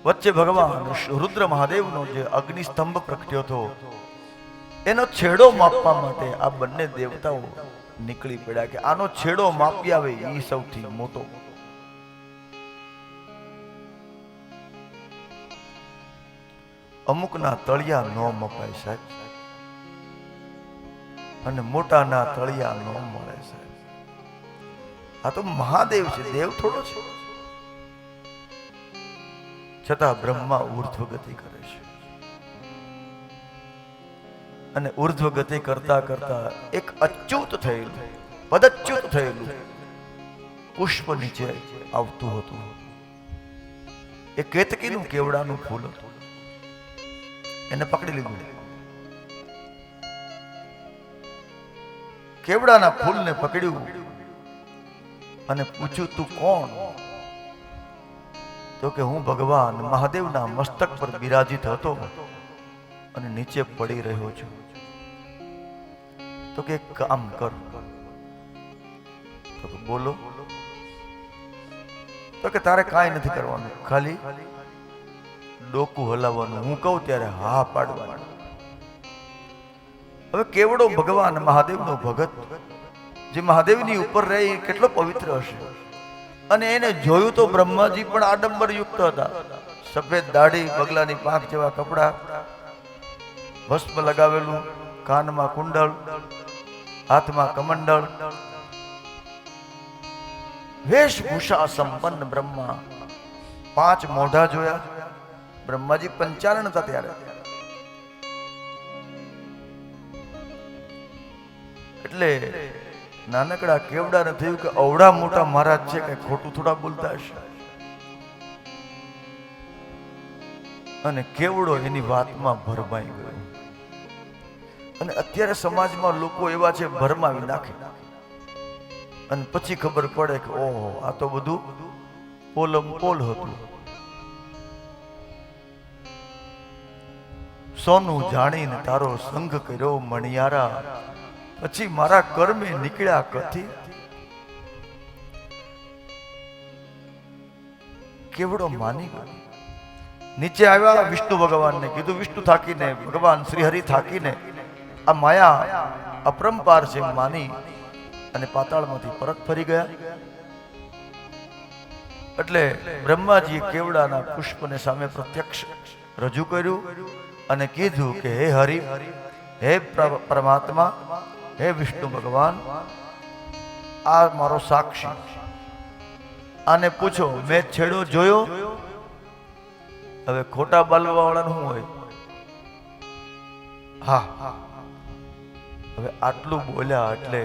વચ્ચે ભગવાન રુદ્ર મહાદેવનો જે અગ્નિસ્તંભ પ્રગટ્યો હતો એનો છેડો માપવા માટે આ બંને દેવતાઓ નીકળી પડ્યા કે આનો છેડો માપી આવે એ સૌથી મોટો. અમુકના તળિયા ન મપાય સાહેબ, અને મોટાના તળિયા ન મળે સાહેબ. આ તો મહાદેવ છે, દેવ થોડો છે. છતાં બ્રહ્મા ઉર્ધ્વ ગતિ કરે છે, અને ઉર્ધ્વ ગતિ કરતા કરતા એક અચ્યુત થયેલું, પદચ્યુત થયેલું પુષ્પ નીચે આવતું હતું. એ કેતકીનું કેવડાનું ફૂલ હતું. એને પકડી લીધું. કેવડાના ફૂલને પકડ્યું અને પૂછ્યું, તું કોણ? તો કે હું ભગવાન મહાદેવના મસ્તક પર બિરાજિત હતો અને નીચે પડી રહ્યો છું. તો કે એક કામ કર. તો કે બોલો. તો કે તારે કાંઈ નથી કરવાનું, ખાલી ડોકું હલાવવાનું, હું કહું ત્યારે હા પાડવાનું. હવે કેવડો ભગવાન મહાદેવનો ભગત, જે મહાદેવની ઉપર રહે એ કેટલો પવિત્ર હશે. અને એને જોયું તો બ્રહ્માજી પણ આડંબર યુક્ત હતા. સફેદ દાઢી, બગલાની પાંખ જેવા કપડા, ભસ્મ લગાવેલું, કાનમાં કુંડળ, હાથમાં કમંડળ, વેશભૂષા સંપન્ન બ્રહ્મા. 5 મોઢા જોયા. બ્રહ્માજી 55 હતા ત્યારે. એટલે નાનકડા કેવડાને થયું કે અવડા મોટા મહારાજ છે, કઈ ખોટું થોડા બોલતા હશે. અને કેવડો એની વાતમાં ભરમાઈ ગયો. અને અત્યારે સમાજમાં લોકો એવા છે, ભરમાવી નાખે અને પછી ખબર પડે કે ઓહો, આ તો બધું પોલમ પોલ હતું. સોનું જાણીને તારો સંગ કર્યો મણિયારા, પછી મારા કર્મે નીકળ્યા કથી. કેવડો માની ગયો. નીચે આવ્યા, વિષ્ણુ ભગવાનને કીધું. વિષ્ણુ થાકીને, ભગવાન શ્રી હરિ થાકીને આ માયા અપરંપાર છે માની અને પાતાળમાંથી પરત ફરી ગયા. એટલે બ્રહ્માજીએ કેવડાના પુષ્પને સામે પ્રત્યક્ષ રજૂ કર્યું અને કીધું કે હે હરિ, હે પરમાત્મા, હે વિષ્ણુ ભગવાન, આ મારો સાક્ષી. આને પૂછો, મેં છેડો જોયો? હવે ખોટા બોલવા વાળાનું શું હોય? હા. હવે આટલું બોલ્યા એટલે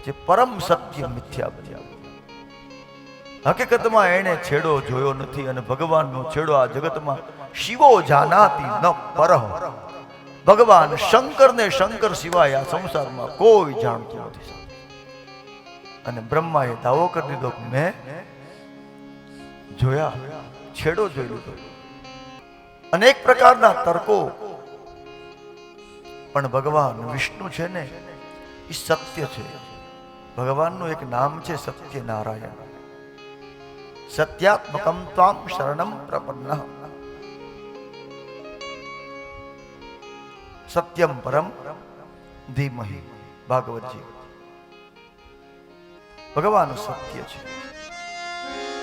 જે પરમ સત્ય મિથ્યા બન્યા. હકીકતમાં એને છેડો જોયો નથી, અને ભગવાનનો છેડો આ જગતમાં શિવો જાનાતિ ન પરહ. ભગવાન શંકરને શંકર સિવાય આ સંસારમાં કોઈ જાણતું નથી. અને બ્રહ્માએ દાવો કરી દીધો કે મેં જોયા, છેડો જોઈ લીધો. અનેક પ્રકારના તર્કો, પણ ભગવાન વિષ્ણુ છે ને એ સત્ય છે. ભગવાનનું એક નામ છે સત્યનારાયણ. સત્યાત્મકમ ત્વામ શરણમ પ્રપન્નઃ. સત્યમ પરમ ધીમહિ. ભાગવતજી. ભગવાન સત્ય છે.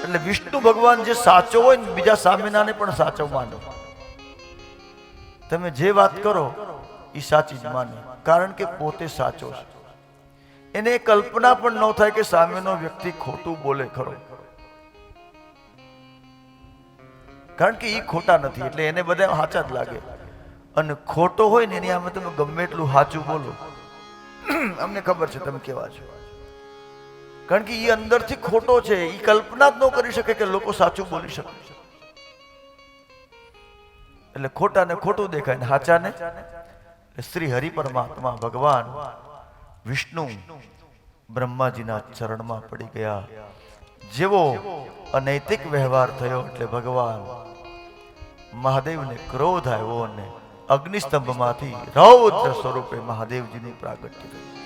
એટલે વિષ્ણુ ભગવાન જે સાચો હોય ને, બીજા સામેનાને પણ સાચો માનો. તમે જે વાત કરો એ સાચી જ માને, કારણ કે પોતે સાચો છે. એને કલ્પના પણ ન થાય કે સામેનો વ્યક્તિ ખોટું બોલે ખરો, કારણ કે એ ખોટા નથી. એટલે એને બધા સાચા જ લાગે. અને ખોટો હોય ને એની આમે તમે ગમે એટલું સાચું બોલો, અમને ખબર છે તમે કેવા છો, કારણ કે એ અંદરથી ખોટો છે. એ કલ્પના જ ન કરી શકે કે લોકો સાચું બોલી શકે. એટલે ખોટાને ખોટું દેખાય ને સાચાને. શ્રી હરિ પરમાત્મા ભગવાન વિષ્ણુ બ્રહ્માજીના ચરણમાં પડી ગયા. જેવો અનૈતિક વ્યવહાર થયો એટલે ભગવાન મહાદેવને ક્રોધ આવ્યો અને અગ્નિસ્તંભમાંથી રૌદ્ર સ્વરૂપે મહાદેવજીનું પ્રાગટ્ય થયું.